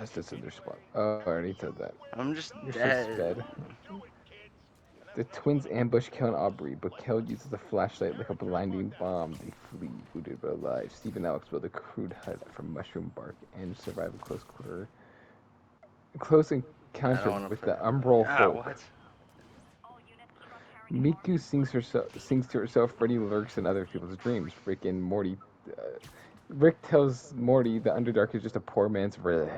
tested so their spot. Oh, I already said that. I'm just You're so dead. sped. The twins ambush Kel and Aubrey, but Kel uses a flashlight like a blinding bomb. They flee, wounded but alive. Steve and Alex build a crude hut from mushroom bark and survive a close I don't encounter want to with play the that one. Umbral Ah, Hulk. what? Miku sings to herself. Freddy lurks in other people's dreams. Uh, Rick tells Morty the Underdark is just a poor man's. Don't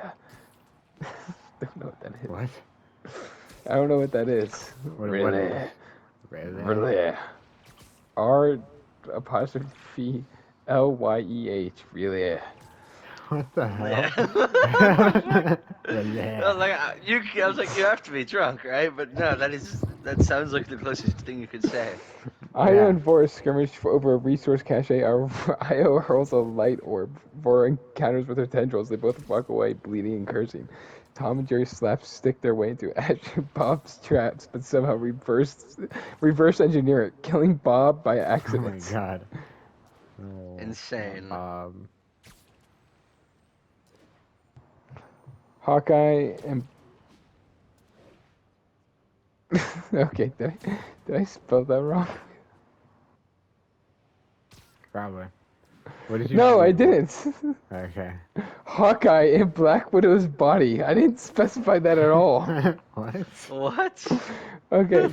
know what that is. What? I don't know what that is. What is? Really? Really. R apostrophe Lyeh. Really. What the hell? I was like, I was like, you have to be drunk, right? But no, that sounds like the closest thing you could say. Io and Vora skirmish over a resource cache. Io hurls a light orb. Vora encounters with her tendrils. They both walk away, bleeding and cursing. Tom and Jerry slapstick their way into Ash and Bob's traps, but somehow reverse engineer it, killing Bob by Oh my accident. god. Oh, Insane. Bob. Hawkeye and okay, did I spell that wrong? Probably. What did you No, I do? didn't. Okay. Hawkeye in Black Widow's body. I didn't specify that at all. What? What? Okay.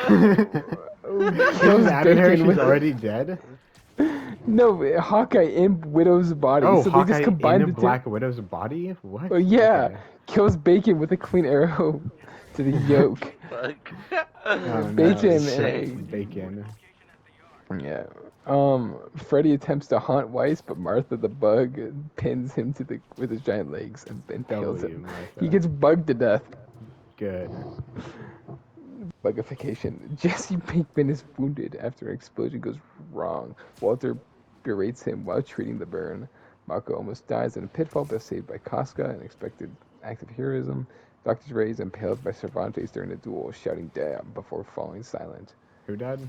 Kills out of her, Bacon she's with- already dead? No, Hawkeye in Widow's body. Oh, so Hawkeye they just combined in the two. Black Widow's body? What? Oh, yeah. Okay. Kills Bacon with a clean arrow to the yoke. Fuck. Oh, no. Bacon. Insane. Bacon. Yeah. Freddy attempts to haunt Weiss, but Martha the bug pins him with his giant legs and then kills him. Martha. He gets bugged to death. Good. Bugification. Jesse Pinkman is wounded after an explosion goes wrong. Walter berates him while treating the burn. Mako almost dies in a pitfall but is saved by Casca, an expected act of heroism. Dr. Ray is impaled by Cervantes during a duel, shouting "damn" before falling silent. Who died?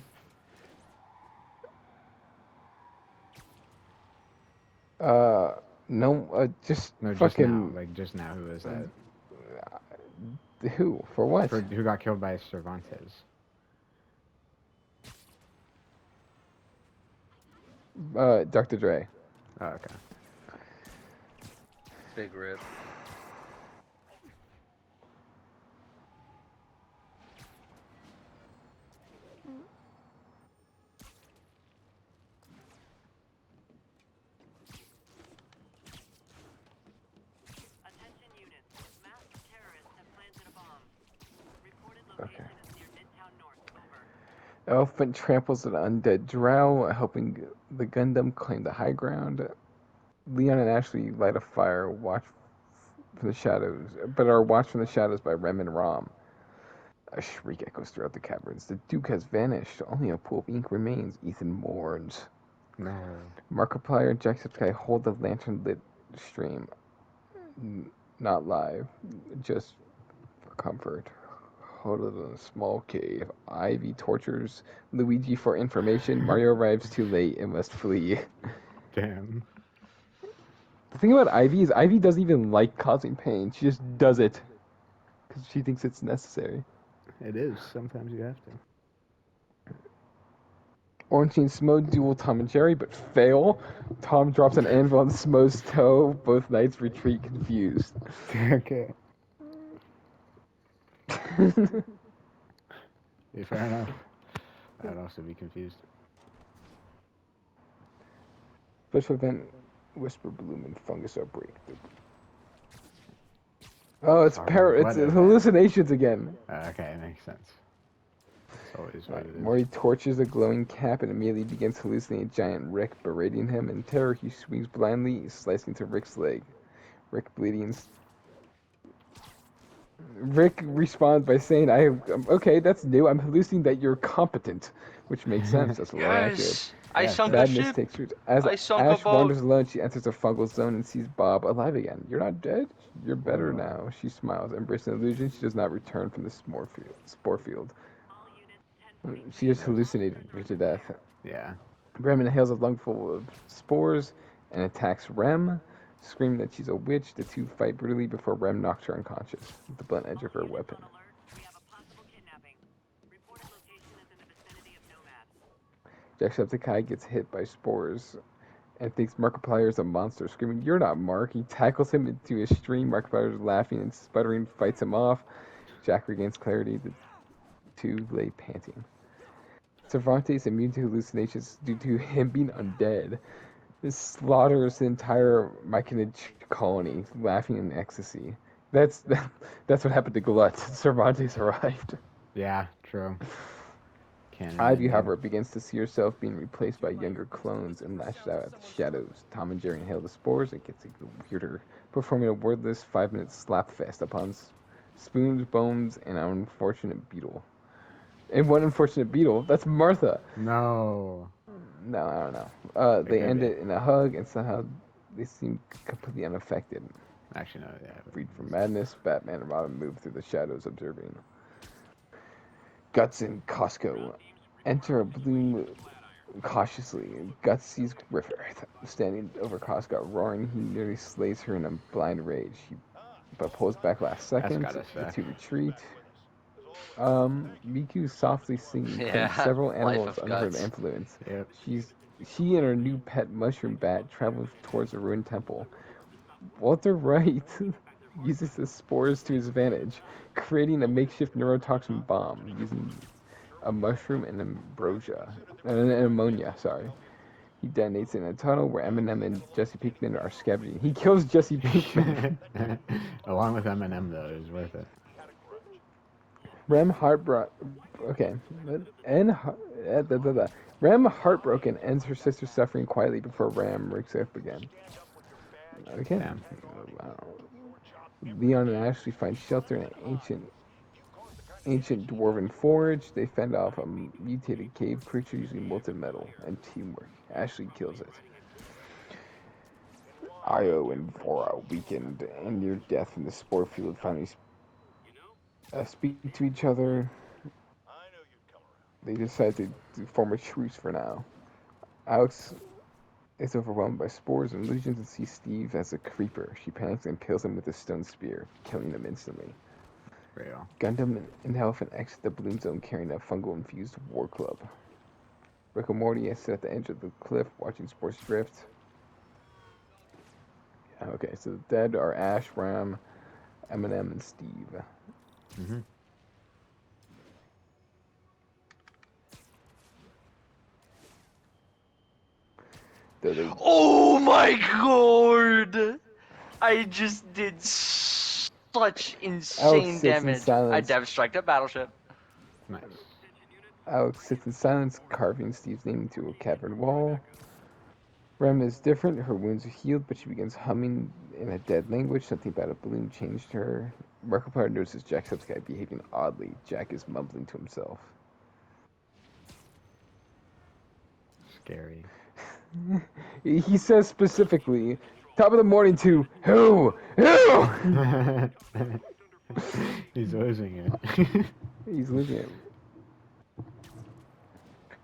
No, just No, just fucking. now. Like, just now. Who was that? Who? For what? Who got killed by Cervantes? Dr. Dre. Oh, okay. Big rip. Attention units. Masked terrorists have planted a bomb. Reported Okay. location is near Midtown North. Over. Elephant tramples an undead drow, helping the Gundam claim the high ground. Leon and Ashley light a fire, watch from the shadows, but are watched from the shadows by Rem and Rom. A shriek echoes throughout the caverns. The Duke has vanished. Only a pool of ink remains. Ethan mourns. No. Markiplier and Jacksepticeye hold the lantern-lit stream. Not live, just for comfort. Hold it in a small cave. Ivy tortures Luigi for information. Mario arrives too late and must flee. Damn. The thing about Ivy is Ivy doesn't even like causing pain. She just does it because she thinks it's necessary. It is. Sometimes you have to. Orangey and Smo duel Tom and Jerry, but fail. Tom drops an anvil on Smo's toe. Both knights retreat confused. Okay. Yeah, fair enough. I'd also be confused. Special event: Whisper Bloom and Fungus Outbreak. Oh, it's Sorry, it's what event? hallucinations again. Okay, makes sense. That's always what it is. Maury torches a glowing cap and immediately begins hallucinating giant Rick, berating him. In terror, he swings blindly, slicing to Rick's leg. Rick bleeding. Rick responds by saying, okay, that's new. I'm hallucinating that you're competent," which makes sense. That's a lot accurate. Yes! I Yeah, sunk a Sadness ship! takes root. As I sunk a Ash boat. wanders alone, she enters a fungal zone and sees Bob alive again. "You're not dead. You're better Whoa. now." She smiles, embracing an illusion. She does not return from the spore field. All units 10. She just hallucinated her to death. Yeah. Rem inhales a lungful of spores and attacks Rem. Screaming that she's a witch, the two fight brutally before Rem knocks her unconscious with the blunt edge of her weapon. On alert. We have a possible kidnapping. Reported location is in the vicinity of Nomads. Jacksepticeye gets hit by spores and thinks Markiplier is a monster, screaming, "You're not Mark!" He tackles him into a stream. Markiplier is laughing and sputtering, fights him off. Jack regains clarity. The two lay panting. Cervantes immune to hallucinations due to him being undead. This slaughters the entire Myconid colony, laughing in ecstasy. That's what happened to Glut. Cervantes arrived. Yeah, true. Can't Ivy, imagine. however, begins to see herself being replaced by younger clones and lashes out at the shadows. Tom and Jerry inhale the spores and gets even weirder, performing a wordless 5-minute slapfest upon Spoons, Bones, and an unfortunate beetle. And one unfortunate beetle, that's Martha. No. No, I don't know. They could end be. it in a hug, and somehow they seem completely unaffected. Actually, no. Yeah. Freed from madness, Batman and Robin move through the shadows, observing. Guts and Costco enter a bloom cautiously. Guts sees Griffith standing over Costco, roaring. He nearly slays her in a blind rage. He but pulls back last second. gotta The suck. two retreat. Miku softly singing, Yeah, claims several Life animals of under her Guts. influence. Yep. She and her new pet mushroom bat travel towards a ruined temple. Walter Wright uses the spores to his advantage, creating a makeshift neurotoxin bomb using a mushroom and ammonia. Sorry. He detonates in a tunnel where Eminem and Jesse Pinkman are scavenging. He kills Jesse Pinkman. Along with Eminem, though, it was worth it. Rem heartbroken ends her sister's suffering quietly before Ram wakes up again. Okay. Damn. Wow. Leon and Ashley find shelter in an ancient dwarven forge. They fend off a mutated cave creature using molten metal and teamwork. Ashley kills it. Io and Vora, weakened and near death in the spore field, finally speak to each other. They decide to form a truce for now. Alex is overwhelmed by spores and illusions and sees Steve as a creeper. She panics and kills him with a stone spear, killing him instantly. Real. Gundam and Elephant exit the Bloom Zone carrying a fungal-infused war club. Rick and Morty sit at the edge of the cliff watching spores drift. Okay, so the dead are Ash, Ram, Eminem, and Steve. Mm-hmm. Oh my god! I just did such insane sits in damage. I silence. dev striked a battleship. Nice. Alex sits in silence, carving Steve's name into a cavern wall. Rem is different. Her wounds are healed, but she begins humming in a dead language. Something about a balloon changed her. Markiplier notices Jacksepticeye behaving oddly. Jack is mumbling to himself. Scary. He says specifically, top of the morning to who? Who? He's losing it. He's losing it.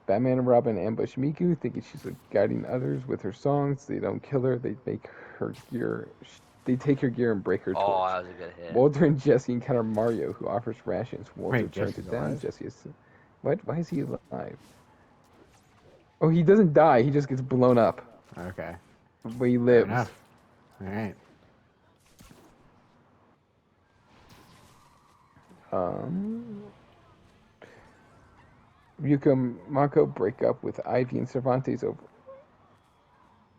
Batman and Robin ambush Miku, thinking she's guiding others with her songs. They don't kill her. They make her gear. They take her gear and break her Oh, torch. that was a good hit. Walter and Jesse encounter Mario, who offers rations. Walter Wait, turns it Jesse's down. alive? Jesse is. What? Why is he alive? Oh, he doesn't die. He just gets blown up. Okay. Where he Fair lives. enough. All right. Ryuko and Mako break up with Ivy and Cervantes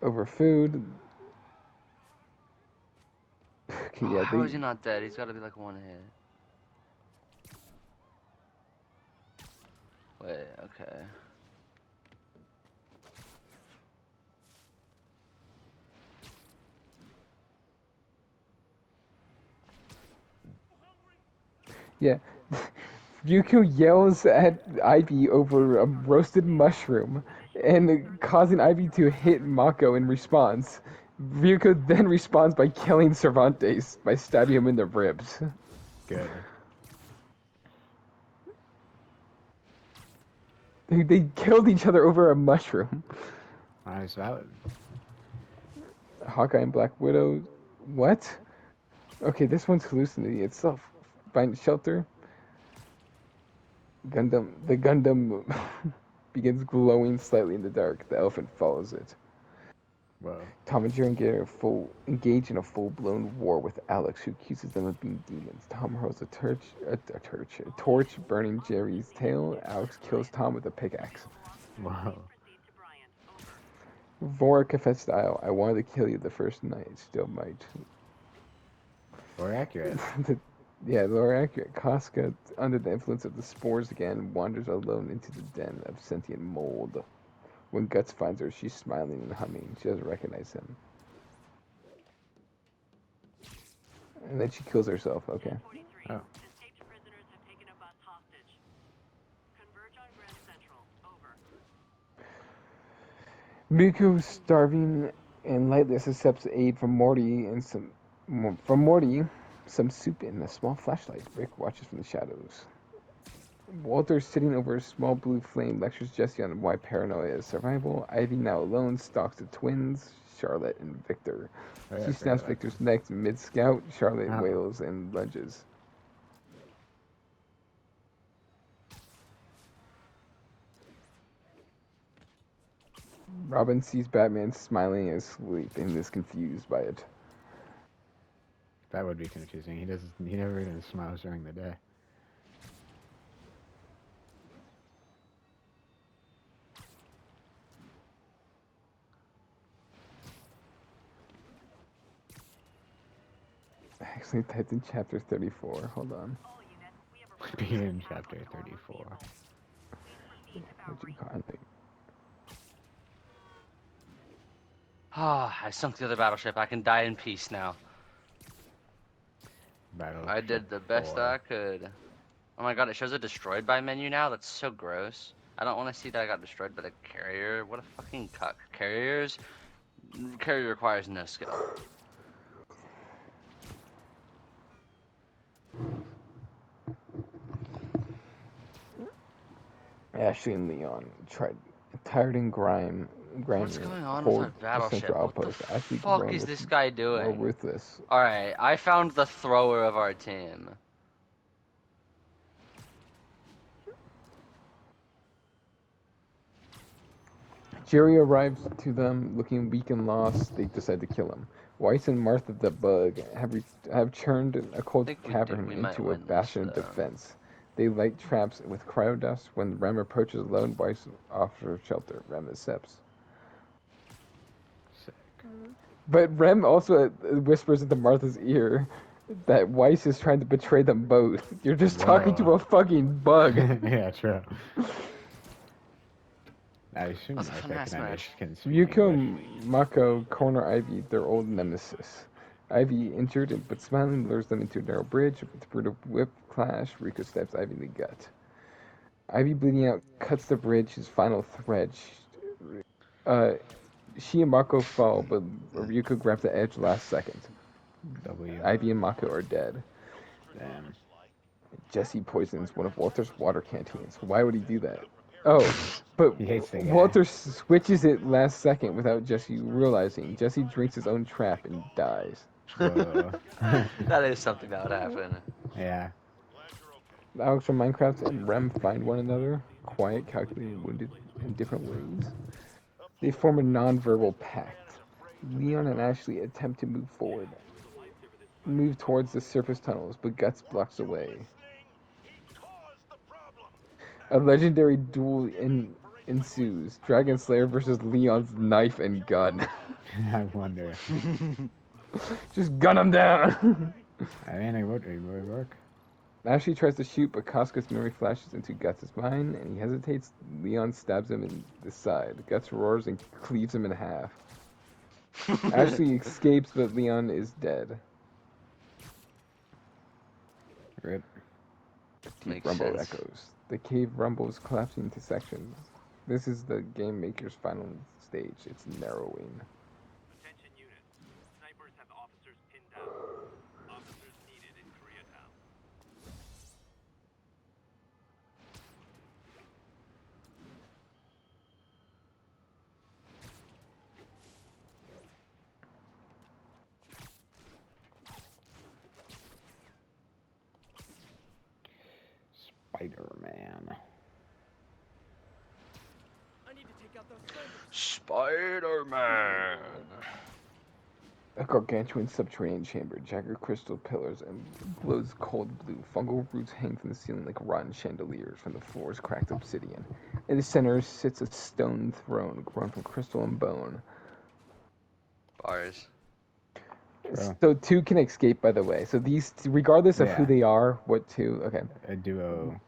over food. Okay, yeah, How is he not dead? He's got to be like one hit. Wait, okay. Yeah. Ryuko yells at Ivy over a roasted mushroom and causing Ivy to hit Mako in response. Ryuko then responds by killing Cervantes by stabbing him in the ribs. Good. They killed each other over a mushroom. Nice, valid. Hawkeye and Black Widow. What? Okay, this one's hallucinating itself. Find shelter. The Gundam begins glowing slightly in the dark. The elephant follows it. Whoa. Tom and Jerry engage in a full-blown war with Alex, who accuses them of being demons. Tom hurls a torch burning Jerry's tail. Alex kills Tom with a pickaxe. Whoa. Proceed to Bryant. Over. Vora confessed to Isle, I wanted to kill you the first night. Still might. Or accurate. Yeah, they're accurate. Casca, under the influence of the spores again, wanders alone into the den of sentient mold. When Guts finds her, she's smiling and humming. She doesn't recognize him. And then she kills herself. Okay. 43. Oh. Escaped prisoners have taken a bus hostage. Converge on Grand Central. Over. Miko, starving and lightless, accepts aid from Morty and some soup and a small flashlight. Rick watches from the shadows. Walter, sitting over a small blue flame, lectures Jesse on why paranoia is survival. Ivy, now alone, stalks the twins, Charlotte and Victor. Oh, yeah, She I snaps forgot Victor's neck mid-scout. Charlotte Oh. wails and lunges. Robin sees Batman smiling in his sleep and is confused by it. That would be confusing. He never even smiles during the day. I actually typed in chapter 34. Hold on. All units, we have a Begin chapter 34. Please proceed to What'd you Bowery. call it? Ah, I sunk the other battleship. I can die in peace now. I did the best Battleship I could. Oh my god, it shows a destroyed by menu now? That's so gross. I don't want to see that I got destroyed by the carrier. What a fucking cuck. Carrier requires no skill. Ashley and Leon tried tired and grimy. What's going on hold with my the central battleship? What the outpost. Ashley fuck groaned is with this guy more doing? ruthless. Alright, I found the thrower of our team. Jerry arrives to them looking weak and lost. They decide to kill him. Weiss and Martha the Bug have churned a cold think cavern we might into a win this, bastion of though. defense. They light traps with cryodust. When Rem approaches alone, Weiss offers shelter. Rem accepts. Sick. But Rem also whispers into Martha's ear that Weiss is trying to betray them both. You're just talking to Whoa. a fucking bug. Yeah, true. I shouldn't That's a like finesse that match. can speak Ryuko, English. Mako, corner Ivy, their old nemesis. Ivy, injured but smiling, lures them into a narrow bridge. With a brutal whip clash, Ryuko stabs Ivy in the gut. Ivy, bleeding out, cuts the bridge's final thread. She and Mako fall, but Ryuko grabs the edge last second. W. Ivy and Mako are dead. Damn. Jesse poisons one of Walter's water canteens. Why would he do that? Oh, but He hates the guy. Walter switches it last second without Jesse realizing. Jesse drinks his own trap and dies. Whoa. That is something that would happen. Yeah. Alex from Minecraft and Rem find one another, quiet, calculating, wounded in different ways. They form a non-verbal pact. Leon and Ashley attempt to move towards the surface tunnels, but Guts blocks the way. A legendary duel ensues. Dragon Slayer versus Leon's knife and gun. I wonder. Just gun him down! I mean, it would work. Ashley tries to shoot, but Casca's memory flashes into Guts' mind, and he hesitates. Leon stabs him in the side. Guts roars and cleaves him in half. Ashley escapes, but Leon is dead. Rip. Deep Makes rumble sense. echoes. The cave rumbles, collapsing into sections. This is the game maker's final stage. It's narrowing. Attention units. Snipers have officers pinned down. Officers needed in Koreatown. Spider-Man. I need to take out those snipers. Spider-Man. A gargantuan subterranean chamber, jagged crystal pillars, and glows cold blue. Fungal roots hang from the ceiling like rotten chandeliers from the floor's cracked obsidian. In the center sits a stone throne grown from crystal and bone. Bars. True. So two can escape, by the way. So these, regardless of who Yeah. they are, what two? Okay, A duo.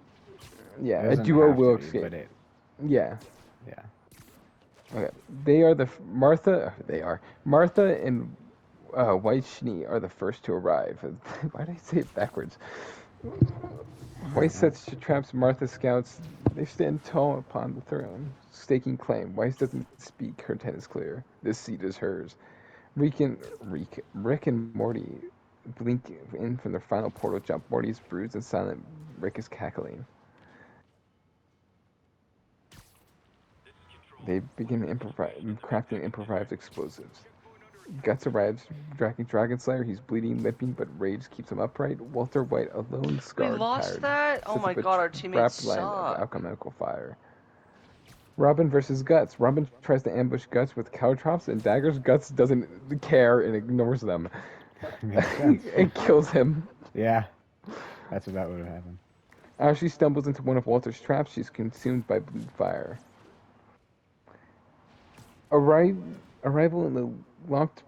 yeah, It a doesn't duo have to will be, escape. But it, Yeah. yeah. Okay, they are Martha. They are Martha and White Schnee are the first to arrive. Why did I say it backwards? White sets traps Martha scouts. They stand tall upon the throne, staking claim. Weiss doesn't speak. Her tent is clear. This seat is hers. Rick and Morty blink in from their final portal jump. Morty is bruised and silent. Rick is cackling. This is control. They begin crafting improvised explosives. Guts arrives, dragging Dragon Slayer. He's bleeding, limping, but rage keeps him upright. Walter White, alone, We scarred, lost tired, that? Oh sets my up a god, our trap teammates line of suck. alchemical fire. Robin versus Guts. Robin tries to ambush Guts with caltrops and daggers. Guts doesn't care and ignores them. Makes sense. and kills him. Yeah. That's about what would have happened. As she stumbles into one of Walter's traps, she's consumed by blue fire. Arrival in the locked.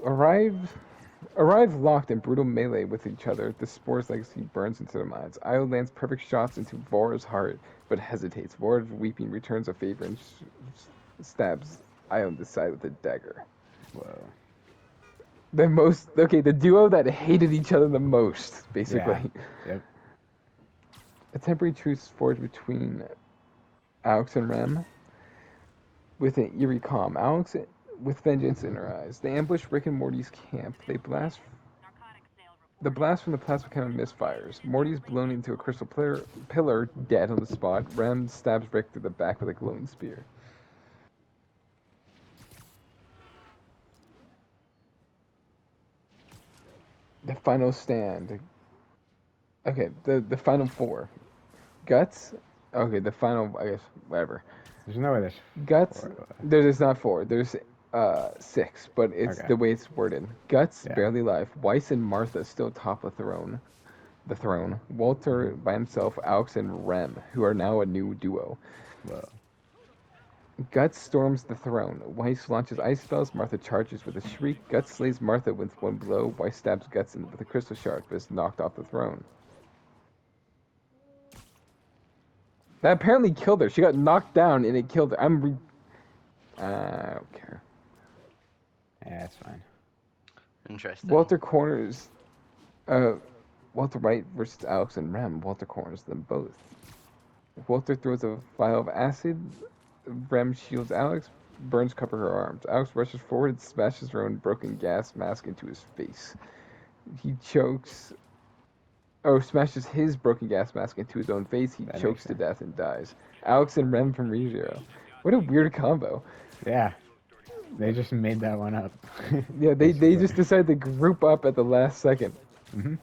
Arrive locked in brutal melee with each other. The Spore's legacy burns into their minds. Io lands perfect shots into Vora's heart, but hesitates. Vora, weeping, returns a favor and stabs Io in the side with a dagger. Whoa. The duo that hated each other the most, basically. Yep. A temporary truce forged between Alex and Rem with an eerie calm. Alex with vengeance in her eyes. They ambush Rick and Morty's camp. The blast from the plasma cannon misfires. Morty is blown into a crystal pillar, dead on the spot. Rem stabs Rick through the back with a glowing spear. The final stand. Okay, the final four. Guts. Okay, the final, I guess, whatever. There's no way there's Guts. four. There's not four. There's 6, but it's Okay. the way it's worded. Guts Yeah. barely alive. Weiss and Martha still top the throne. Walter by himself. Alex and Rem, who are now a new duo. Whoa. Guts storms the throne. Weiss launches ice spells. Martha charges with a shriek. Guts slays Martha with one blow. Weiss stabs Guts with a crystal shard, but is knocked off the throne. That apparently killed her. She got knocked down and it killed her. I don't care. Yeah, it's fine. Interesting. Walter White versus Alex and Rem. Walter corners them both. Walter throws a vial of acid. Rem shields Alex. Burns cover her arms. Alex rushes forward and smashes her own broken gas mask into his face. He smashes his broken gas mask into his own face. He That makes chokes to sense. death and dies. Alex and Rem from ReZero. What a weird combo. Yeah. They just made that one up. Yeah, they Basically. just decided to group up at the last second. Mhm.